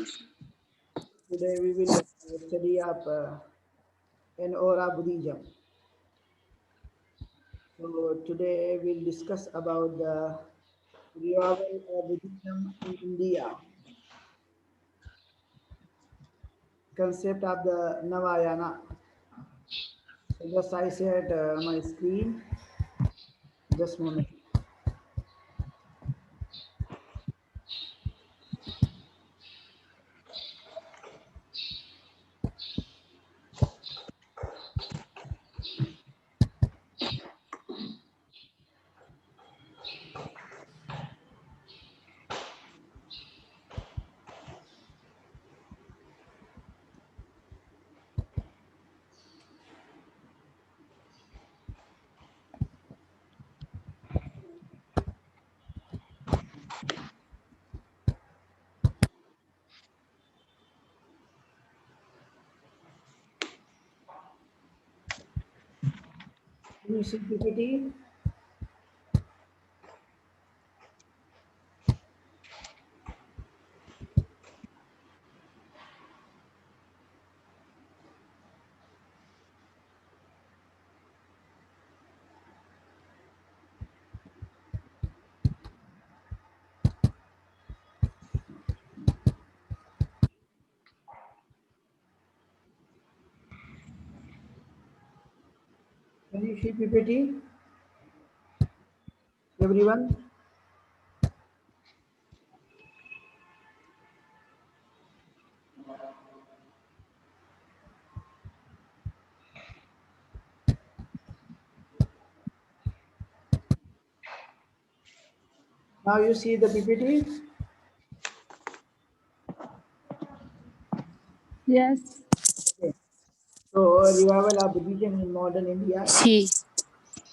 Today we will study up Aura Buddhism. So today we'll discuss about the revival of Buddhism in India, concept of the Navayana. So just I said my screen, just a moment. Can you see PPT? Can you see PPT? Everyone? Now you see the PPT? Yes. Okay. So revival of Buddhism in modern India. Sí.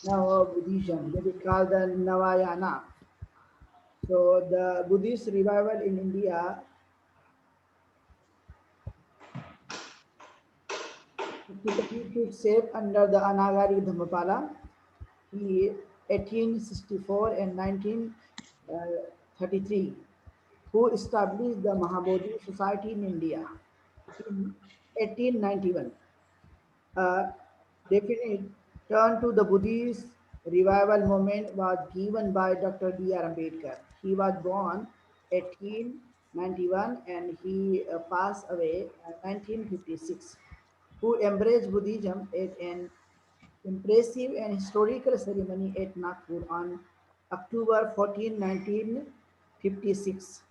Now Buddhism, that is called the Navayana. So the Buddhist revival in India typically took shape under the Anagari Dhammapala, he 1864 and 1933, who established the Mahabodhi Society in India in 1891. A definite turn to the Buddhist revival movement was given by Dr. B.R. Ambedkar. He was born 1891 and he passed away 1956, who embraced Buddhism at an impressive and historical ceremony at Nagpur on October 14, 1956.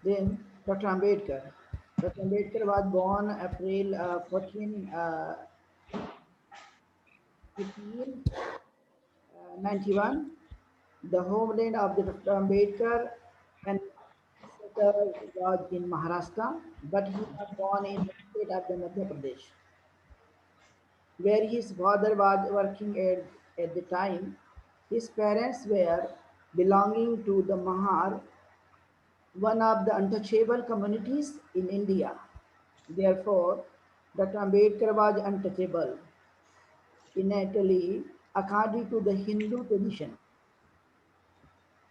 Then Dr. Ambedkar. Dr. Ambedkar was born April 14, 1891. The homeland of the Dr. Ambedkar and was in Maharashtra, but he was born in the state of the Madhya Pradesh, where his father was working at the time. His parents were belonging to the Mahar, one of the untouchable communities in India. Therefore, Dr. Ambedkar was untouchable innately according to the Hindu tradition.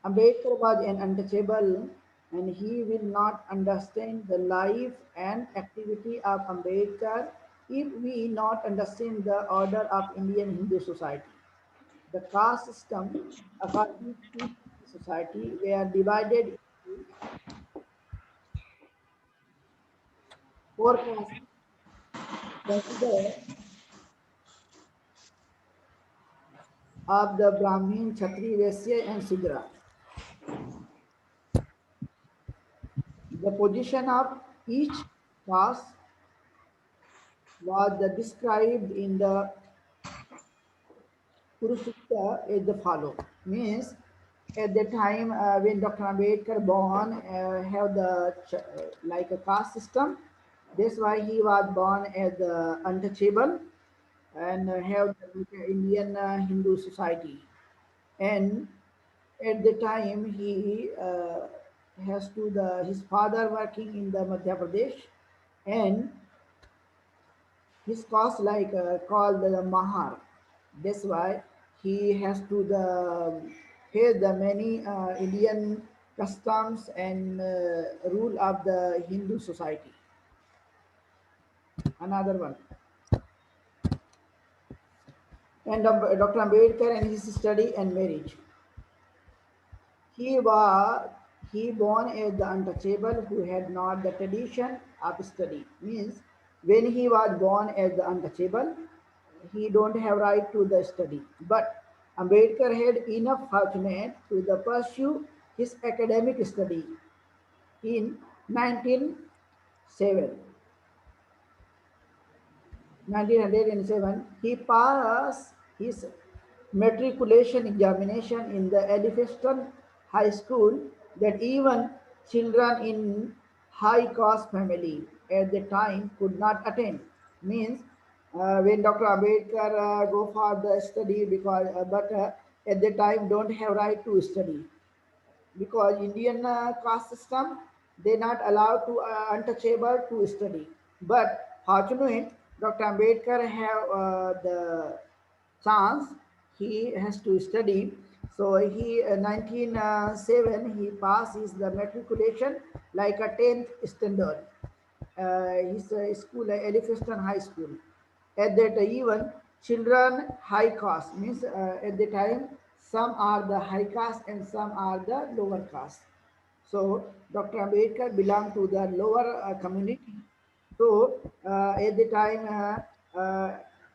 Ambedkar was an untouchable and he will not understand the life and activity of Ambedkar if we not understand the order of Indian Hindu society. The caste system according to society were divided into four castes. Consider of the Brahmin, Kshatri, Vaishya and Sudra. The position of each caste was described in the Purusukta as the follow. Means at the time when Dr. Ambedkar born, have the like a caste system. That's why he was born as the untouchable and have the Indian Hindu society. And at the time he has to the his father working in the Madhya Pradesh and his caste like called the Mahar. That's why he has to the pay the many Indian customs and rule of the Hindu society. Another one. And Dr. Ambedkar and his study and marriage. He was he born as the untouchable who had not the tradition of study. Means when he was born as the untouchable, he don't have right to the study. But Ambedkar had enough fortunate to the pursue his academic study in 1907. 1907, he passed his matriculation examination in the Elphinstone High School that even children in high caste family at the time could not attend. Means when Dr. Ambedkar go for the study because but at the time don't have right to study because Indian caste system they not allowed to untouchable to study. But fortunate, Dr. Ambedkar have the chance he has to study. So he 1907 he passes the matriculation like a 10th standard. His school Elphinstone High School. At that even children high caste means at the time some are the high caste and some are the lower caste. So Dr. Ambedkar belonged to the lower community. So at the time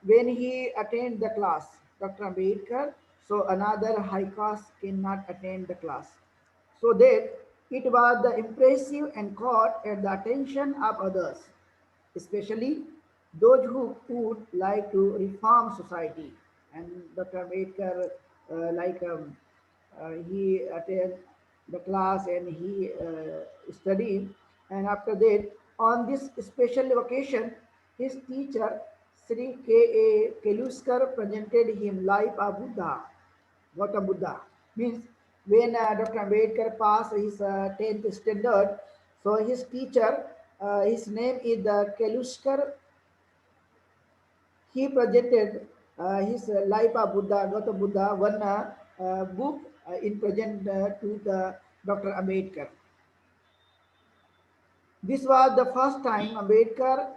when he attend the class, Dr. Ambedkar, so another high caste cannot attend the class. So that it was the impressive and caught at the attention of others, especially those who would like to reform society. And Dr. Ambedkar, he attended the class and he studied. And after that, on this special occasion, his teacher, Sri K.A. Keluskar, presented him Life of Buddha, Gautam Buddha. Means when Dr. Ambedkar passed his 10th standard, so his teacher, his name is Keluskar, he presented his Life of Buddha, Gautam Buddha, one book in present to the Dr. Ambedkar. This was the first time Ambedkar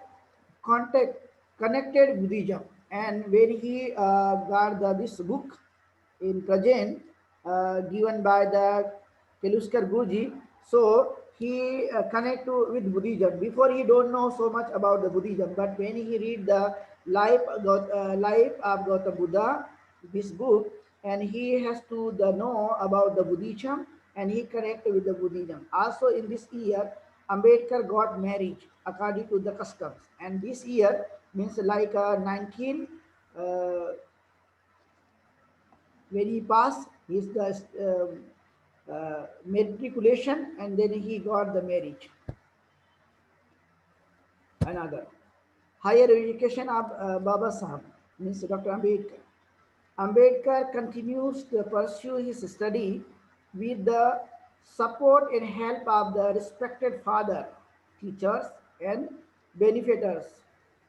contact, connected Buddhism, and when he got this book in present given by the Keluskar Guruji, so he connect with Buddhism. Before he don't know so much about the Buddhism, but when he read the life of Gautam Buddha, this book, and he has to the know about the Buddhism, and he connect with the Buddhism. Also in this year, Ambedkar got married according to the customs, and this year means like 19 when he passed his the matriculation and then he got the marriage. Another higher education of Baba Sahib means Dr. Ambedkar. Ambedkar continues to pursue his study with the support and help of the respected father, teachers, and benefactors.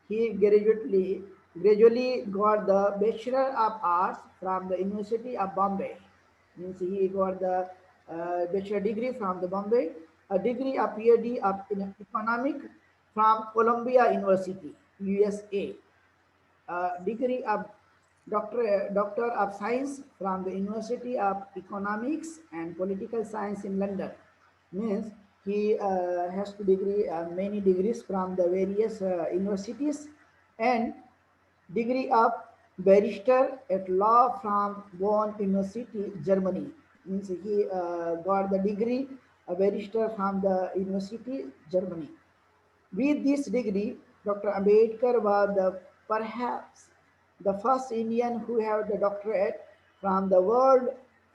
He gradually got the Bachelor of Arts from the University of Bombay. Means he got the bachelor degree from the Bombay, a degree of PhD of in economic from Columbia University, USA, degree of Doctor of Science from the University of Economics and Political Science in London. Means he has to degree many degrees from the various universities and degree of barrister at law from Bonn University, Germany. Means he got the degree a barrister from the University, Germany. With this degree, Dr. Ambedkar was perhaps the first Indian who had the doctorate from the world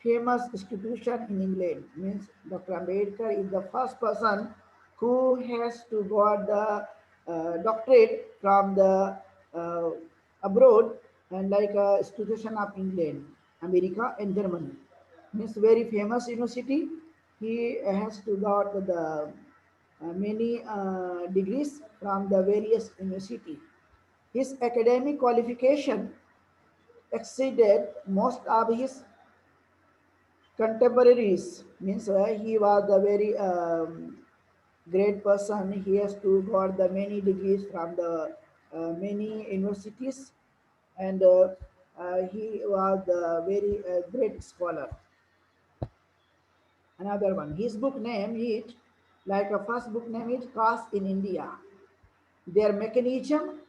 famous institution in England. Means Dr. Ambedkar is the first person who has to got the doctorate from the uh, abroad and like institution of England, America and Germany. Means very famous university. He has to got the many degrees from the various university. His academic qualification exceeded most of his contemporaries. Means he was a very great person. He has to got the many degrees from the many universities, and he was a very great scholar. Another one, his book name is like a first book name is Caste in India. Their mechanism,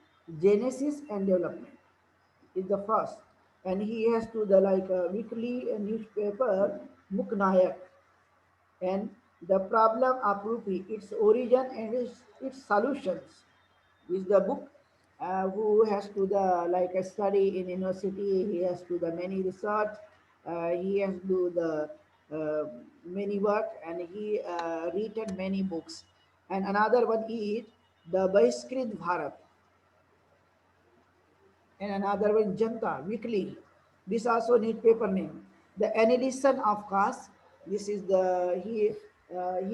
genesis, and development is the first, and he has to the like a weekly newspaper Muknayak, and the problem of rupee, its origin and its solutions is the book. Who has to the like a study in university, he has to the many research, he has to the uh, many work, and he written many books. And another one is the Bahiskrit Bharat, and another one Janta Weekly. This also need paper name. The Annihilation of Caste. This is the he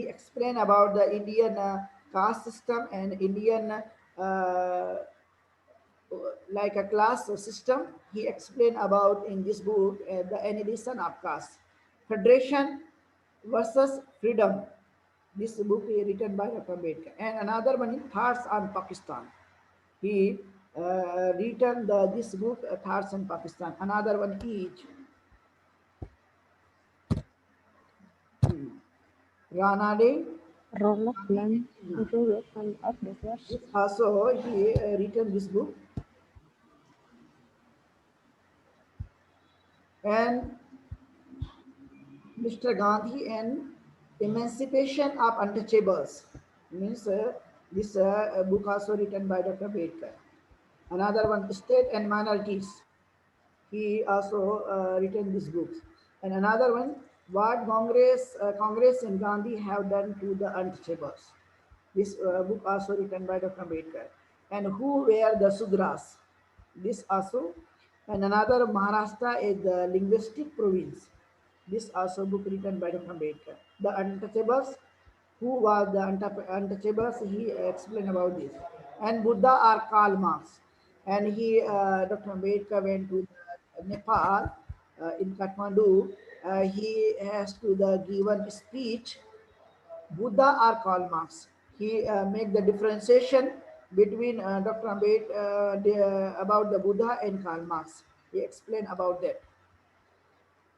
explained about the Indian caste system and Indian like a class system. He explained about in this book the Annihilation of Caste, Federation versus Freedom. This book is written by Dr. Ambedkar. And another one is Thoughts on Pakistan. He written this book, Thoughts on Pakistan. Another one is Ranade. Role of land duration of divorce. This also he written this book. And Mr. Gandhi and Emancipation of Untouchables means this book also written by Dr. Ambedkar. Another one, State and Minorities. He also written these books. And another one, what Congress and Gandhi have done to the untouchables. This book also written by Dr. Ambedkar. And who were the Sudras? This also. And another, Maharashtra is the linguistic province. This also book written by Dr. Ambedkar. The untouchables, who was the untouchables, he explained about this. And Buddha or Karl Marx. And he, Dr. Ambedkar went to Nepal in Kathmandu. He has to the given speech, Buddha or Karl Marx. He make the differentiation between Dr. Ambedkar about the Buddha and Karl Marx. He explained about that.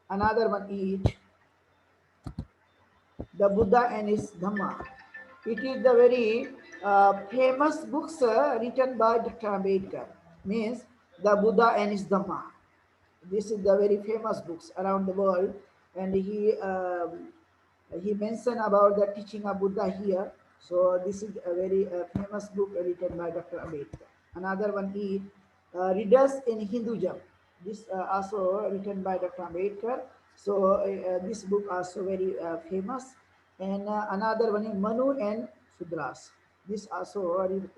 Another one is the Buddha and his Dhamma. It is the very famous books written by Dr. Ambedkar. Means the Buddha and his Dhamma. This is the very famous books around the world, and he mentioned about the teaching of Buddha here. So this is a very famous book written by Dr. Ambedkar. Another one is Readers in Hinduism. This also written by Dr. Ambedkar. So this book also very famous. And another one is Manu and Sudras. This also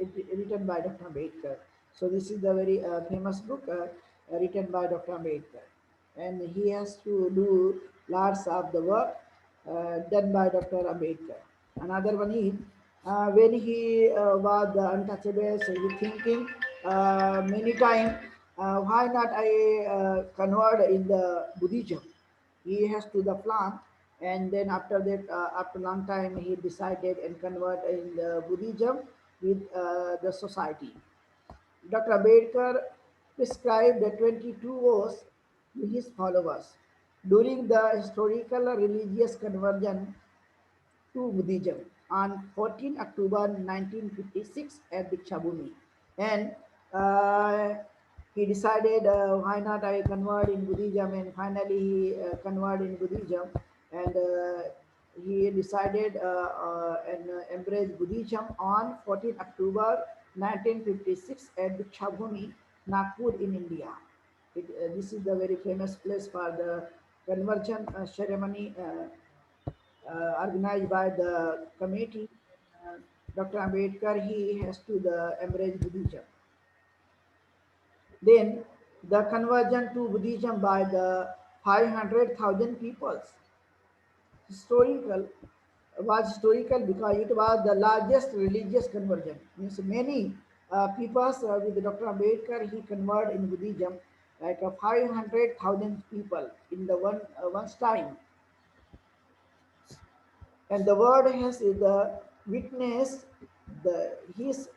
written by Dr. Ambedkar. So this is the very famous book written by Dr. Ambedkar. And he has to do lots of the work done by Dr. Ambedkar. Another one is when he was the untouchables, he thinking many times, why not I convert in the Buddhism? He has to the plan, and then after that, after long time, he decided and convert in the Buddhism with the society. Dr. Ambedkar prescribed the 22 vows to his followers during the historical religious conversion to Buddhism on 14 October 1956 at Dikshabhumi. And he decided, why not I convert in Buddhism, and finally he converted in Buddhism, and he decided and embraced Buddhism on 14 October 1956 at Dikshabhumi, Nagpur in India. This is the very famous place for the conversion ceremony organized by the committee. Dr. Ambedkar, he has to the embrace Buddhism. Then the conversion to Buddhism by the 500,000 people historical was historical because it was the largest religious conversion. Means many people with Dr. Ambedkar, he converted in Buddhism like 500,000 people in the once time, and the word has the witness the his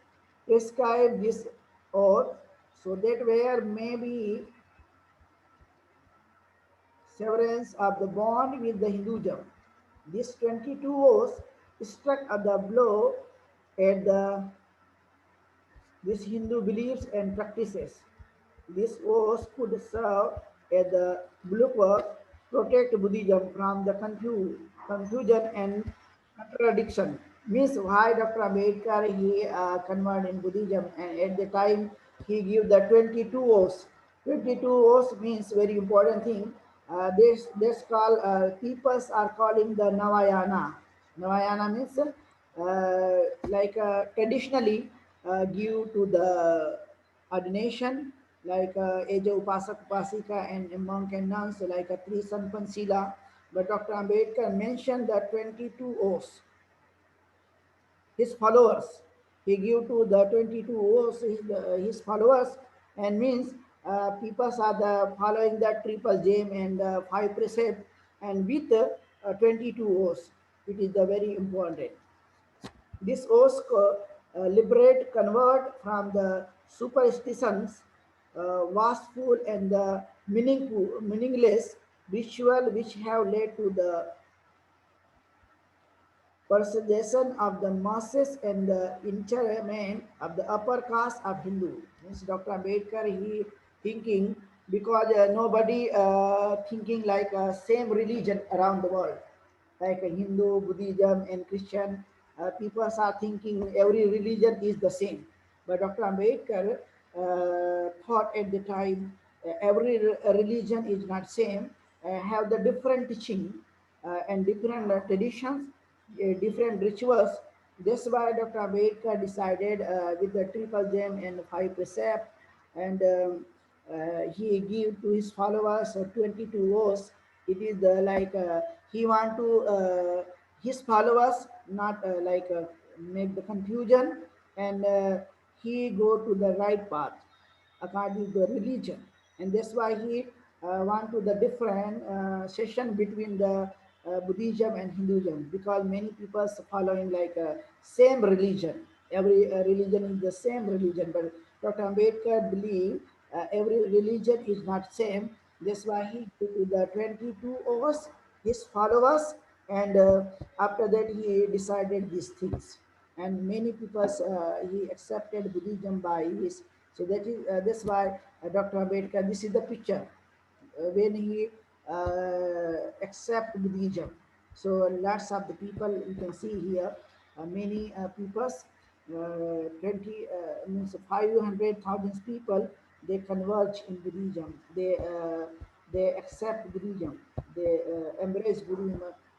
prescribed this oath, so that where maybe severance of the bond with the Hinduism. This 22 oaths struck at the blow at the this Hindu beliefs and practices. This oath could serve as the bulwark, protect Buddhism from the confusion and contradiction. Means why Dr. Ambedkar he converted in Buddhism, and at the time he gave the 22 oaths. 22 oaths means very important thing. This call peoples are calling the Navayana. Navayana means like traditionally give to the ordination like Eja Upasak Upasika and a monk and nuns like a Tri Sampan Sila. But Dr. Ambedkar mentioned the 22 oaths his followers. He gave to the 22 oaths his followers, and means people are the following the triple gem and five precept, and with 22 oaths. It is the very important. This oath liberate convert from the superstitions, wasteful and the meaningless ritual which have led to the persecution of the masses and the interment of the upper caste of Hindu. Means Dr. Ambedkar, he thinking because nobody thinking like same religion around the world, like Hindu, Buddhism, and Christian. People are thinking every religion is the same. But Dr. Ambedkar thought at the time every religion is not same, have the different teaching and different traditions, different rituals. That's why Dr. Ambedkar decided with the triple gem and five precept, and he gave to his followers 22 oaths. It is the like he want to his followers not like make the confusion, and he go to the right path according to the religion, and that's why he want to the different session between the Buddhism and Hinduism, because many people following like same religion. Every religion is the same religion, but Dr. Ambedkar believe every religion is not same. That's why he gave to the 22 of us, his followers, and after that he decided these things. And many people he accepted Buddhism by his. So that's why Dr. Ambedkar. This is the picture when he accept Buddhism. So lots of the people you can see here, many peoples, 20 means 500,000 people, they converge in Buddhism. They accept Buddhism. They embrace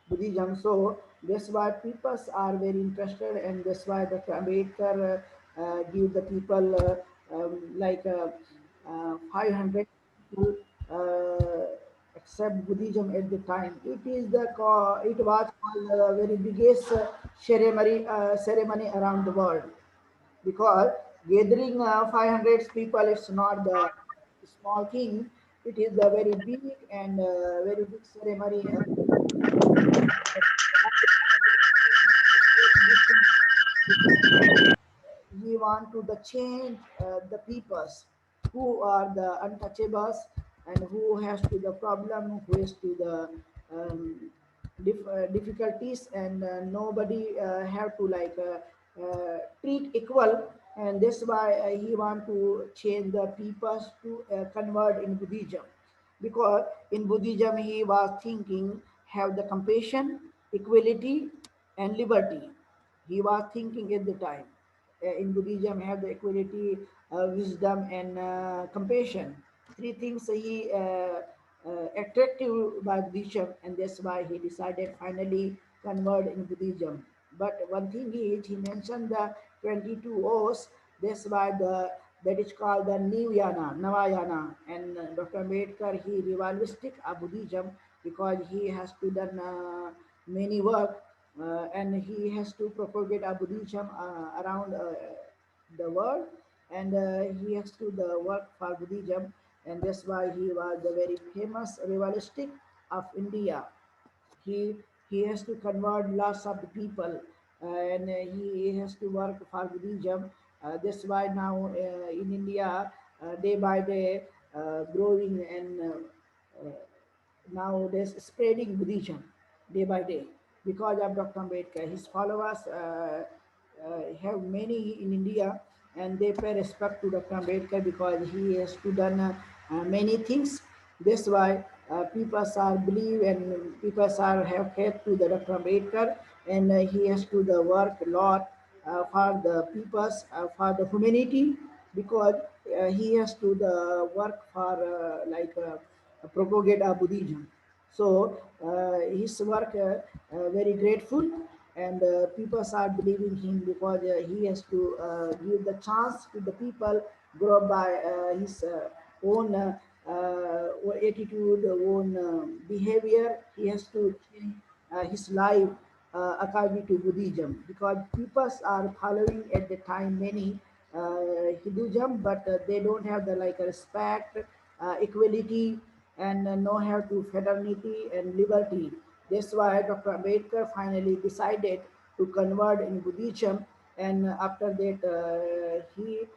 Buddhism. So that's why people are very interested, and that's why Dr. Ambedkar give the people like 500 people accept Buddhism at the time. It was called the very biggest ceremony around the world, because gathering 500 people, it's not the small thing. It is the very big and very big ceremony. We want to the change the peoples who are the untouchables, and who has to the problem, who has to the difficulties, and nobody have to like treat equal, and that's why he want to change the peoples to convert in Buddhism, because in Buddhism he was thinking have the compassion, equality, and liberty. He was thinking at the time. In Buddhism, have the equality, wisdom, and compassion. Three things he attractive by Buddhism, and that's why he decided finally convert in Buddhism. But one thing is, he mentioned the 22 oaths. That's why that is called the Navayana. And Dr. Ambedkar, he revivalistic of Buddhism, because he has to done many work, and he has to propagate Buddhism around the world. and he has to the work for Buddhism, and that's why he was the very famous revivalist of India. he he has to convert lots of the people, and he has to work for Buddhism. That's why now in India, day by day, growing and nowadays spreading Buddhism day by day because of Dr. Ambedkar. His followers have many in India, and they pay respect to Dr. Ambedkar because he has to done many things. That's why people are believe and people are have faith to the Dr. Ambedkar, and he has to the work a lot for the peoples, for the humanity, because he has to the work for propagate Buddhism. So his work very grateful, and people are believing him because he has to give the chance to the people grow by his own attitude, own behavior. He has to change his life according to Buddhism because people are following at the time many Hinduism, but they don't have the like respect, equality, and know how to fraternity and liberty. That's why Dr. Ambedkar finally decided to convert in Buddhism, and after that he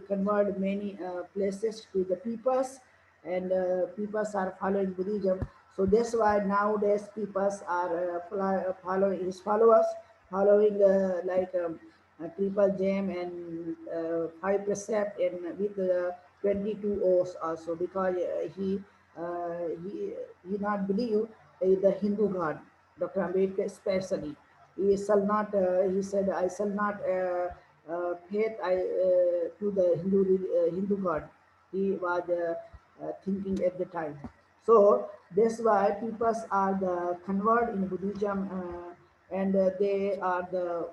converted many places to the peoples, and peoples are following Buddhism. So that's why nowadays peoples are following his followers, following triple gem and five precept, and with 22 oaths also, because he not believe in the Hindu God. Dr. Ambedkar especially, he shall not. He said, "I shall not faith to the Hindu God." He was thinking at the time. So that's why people are the convert in Buddhism, and they are the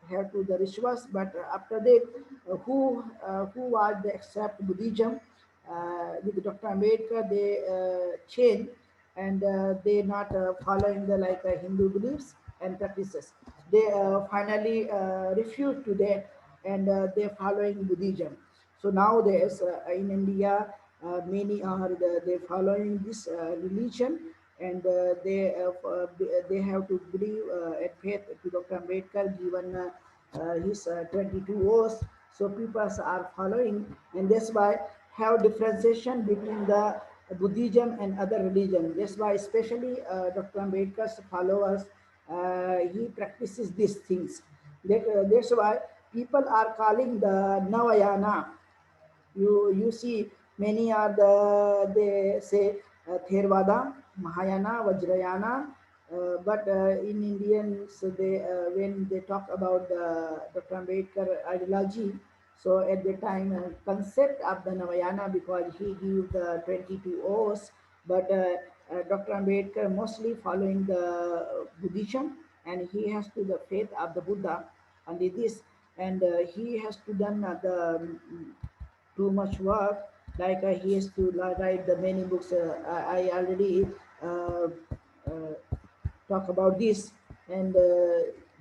have to the rituals. But after that, who was the accept Buddhism with Dr. Ambedkar, they change, and they not following the like Hindu beliefs and practices. They finally refuse to that, and they following Buddhism. So nowadays in India, many are they following this religion, and they have to believe and faith to Dr. Ambedkar given his 22 oaths. So people are following, and that's why have differentiation between the Buddhism and other religion. That's why especially Dr. Ambedkar's followers, he practices these things. That's why people are calling the Navayana. You see many are they say Theravada, Mahayana, Vajrayana, but in Indians they when they talk about the Dr. Ambedkar ideology, so at the time concept of the Navayana, because he gave the 22 oaths, but Dr. Ambedkar mostly following the Buddhism, and he has to the faith of the Buddha only this, and he has to done the too much work. Like he has to write the many books. I already uh, uh, talk about this, and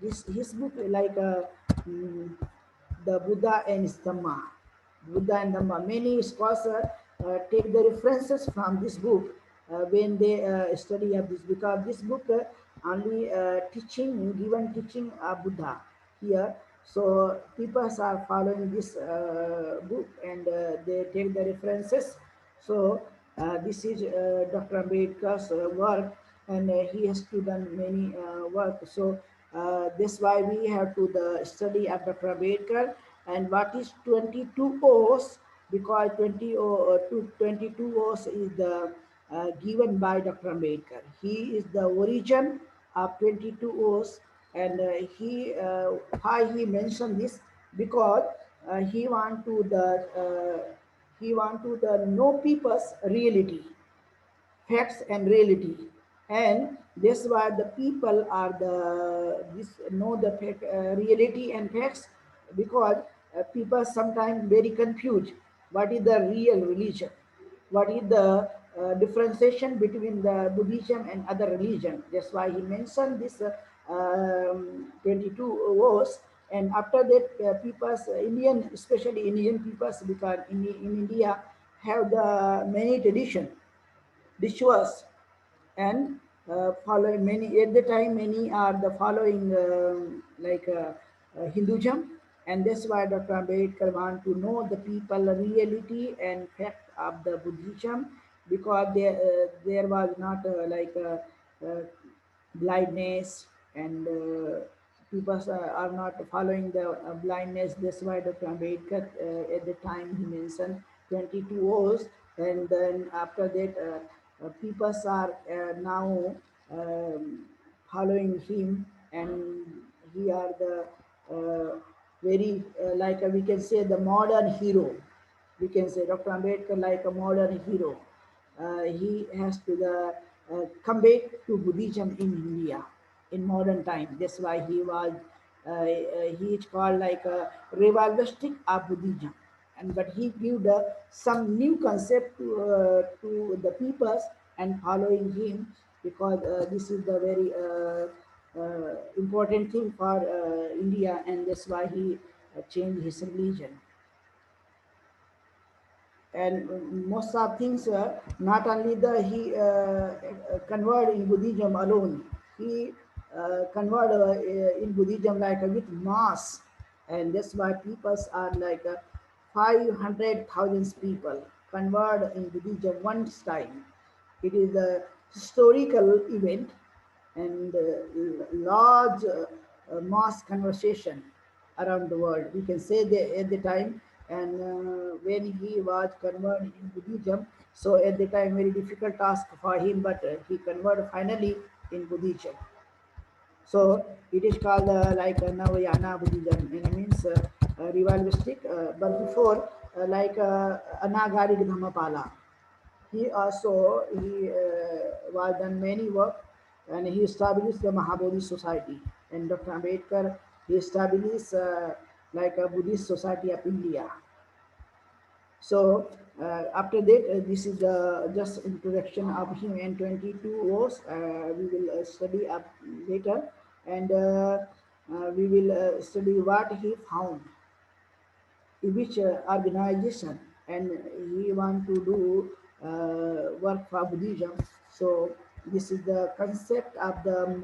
this his book like mm, the Buddha and his Dhamma. Buddha and Dhamma. Many scholars take the references from this book when they study of this, because this book only teaching given teaching of Buddha here. So people are following this book, and they take the references. So this is Dr. Ambedkar's work, and he has to done many work. So that's why we have to the study of Dr. Ambedkar. And what is 22 O's? Because 22 O's is the given by Dr. Ambedkar. He is the origin of 22 O's, and why he mentioned this, because he want to the know people's reality, facts and reality, and that's why the people are the this know the fact, reality and facts, because people sometimes very confused what is the real religion, what is the differentiation between the Buddhism and other religion. That's why he mentioned this 22 verse, And after that, Indian, especially Indian peoples, because in India have the many tradition, rituals, and following many at the time many are the following Hinduism, and that's why Dr. Ambedkar want to know the people reality and fact of the Buddhism, because there was not uh, blindness, and people are not following the blindness. That's why Dr. Ambedkar at the time he mentioned 22 hours, and then after that people are now following him, and he are the very we can say the modern hero. We can say Dr. Ambedkar like a modern hero. He has to the come back to Buddhism in India in modern time. That's why he is called like a revivalistic of Buddhism, and but he give the some new concept to the peoples and following him, because this is the very important thing for India, and that's why he changed his religion. And most of things, not only the he convert in Buddhism alone, he convert in Buddhism like with mass, and that's why people are 500,000 people convert in Buddhism one time. It is a historical event, and large mass conversation around the world. We can say that at the time, and when he was converted in Buddhism, so at the time very difficult task for him, but he converted finally in Buddhism. So it is called Navayana Buddhism, and it means revivalistic. But before, Anagarik Dhammapala, he was done many work, and he established the Mahabodhi Society. And Dr. Ambedkar, he established like a Buddhist Society of India. So after that, this is just introduction of him, and 22 hours we will study up later, and we will study what he found in which organization, and he want to do work for Buddhism. So this is the concept of the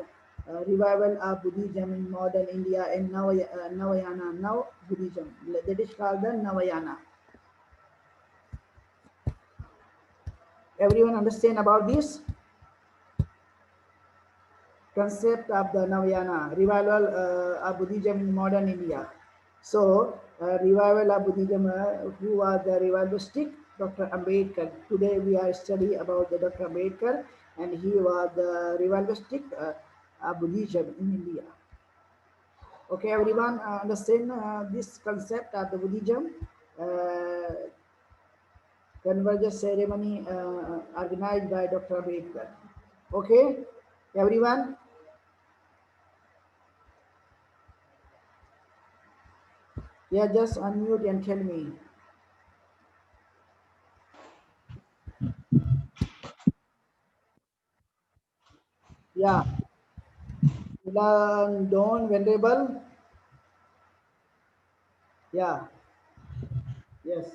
revival of Buddhism in modern India, and Navayana, now Buddhism. That is called the Navayana. Everyone understand about this concept of the Navayana, revival of Buddhism in modern India. So, revival of Buddhism, who was the revivalistic? Dr. Ambedkar. Today we are studying about the Dr. Ambedkar, and he was the revivalistic of Buddhism in India. Okay, everyone understand this concept of the Buddhism convergence ceremony organized by Dr. Ambedkar. Okay, everyone. Yeah, just unmute and tell me. Yeah, Milan Don Venerable. Yeah, yes.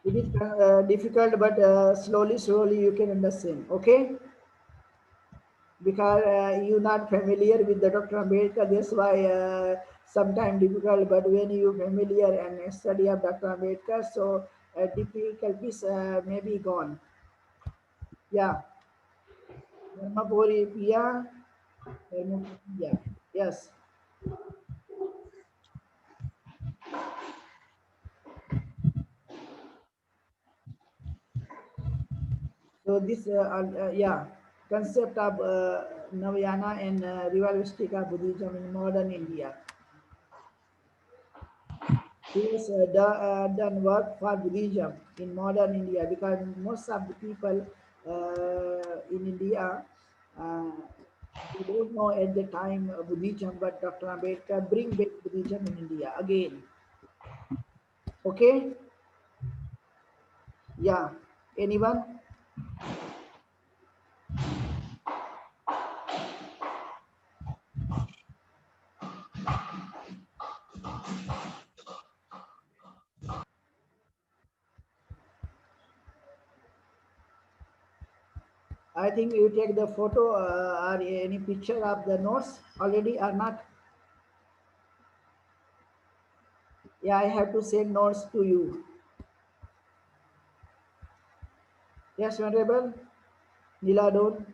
It is difficult, but slowly you can understand. Okay, because you're not familiar with the Dr. Ambedkar, that's why sometimes difficult. But when you familiar and study of Dr. Ambedkar, so difficulties may be gone. Yeah, Dharmapuri Priya, Dharmapuri Priya. Yes. So this, yeah, concept of Navayana and revivalistic of Buddhism in modern India. He has done work for Buddhism in modern India, because most of the people in India, uh, they don't know at the time Buddhism, but Dr. Ambedkar bring back Buddhism in India again. Okay? Yeah. Anyone? I think you take the photo or any picture of the notes already or not. Yeah, I have to send notes to you. Yes, Venerable Niladon,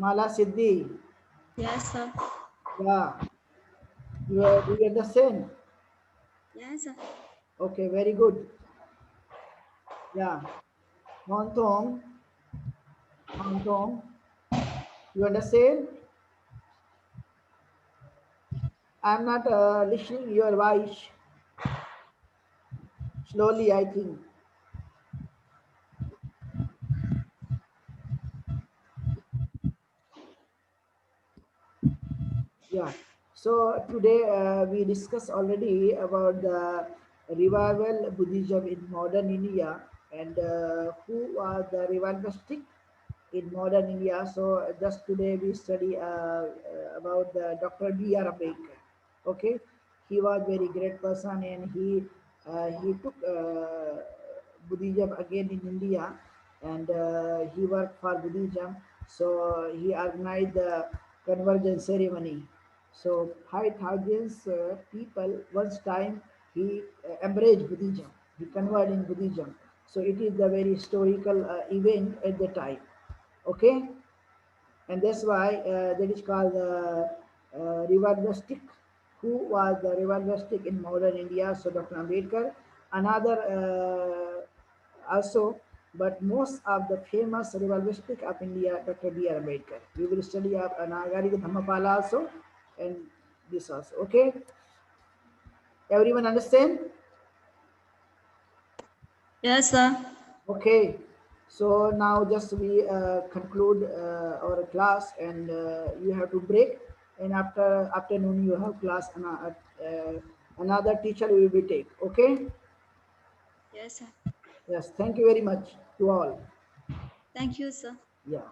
Mala Siddhi. Yes, sir. Yeah, do you understand? Yes, sir. Okay, very good. Yeah, Montong, Montong, you understand? I'm not listening your voice. Slowly, I think. Yeah. So today we discussed already about the revival Buddhism in modern India and who are the revivalistic in modern India. So just today we study about the Dr. B.R. Ambedkar. Okay, he was very great person and he took Buddhism again in India and he worked for Buddhism. So he organized the conversion ceremony. So 5,000 people once time he embraced Buddhism. He converted in Buddhism. So it is the very historical event at the time. Okay, and that's why that is called the revivalistic. Who was the revivalistic in modern India? So Dr. Ambedkar. Another also, but most of the famous revivalistic of India, Dr. B.R. Ambedkar. We will study of Nagarika Dhammapala also, and this also. Okay, everyone understand? Yes, sir. Okay, so now just we conclude our class and you have to break and after afternoon you have class another teacher will be take. Okay, Yes, sir. yes, thank you very much to all. Thank you, sir. Yeah.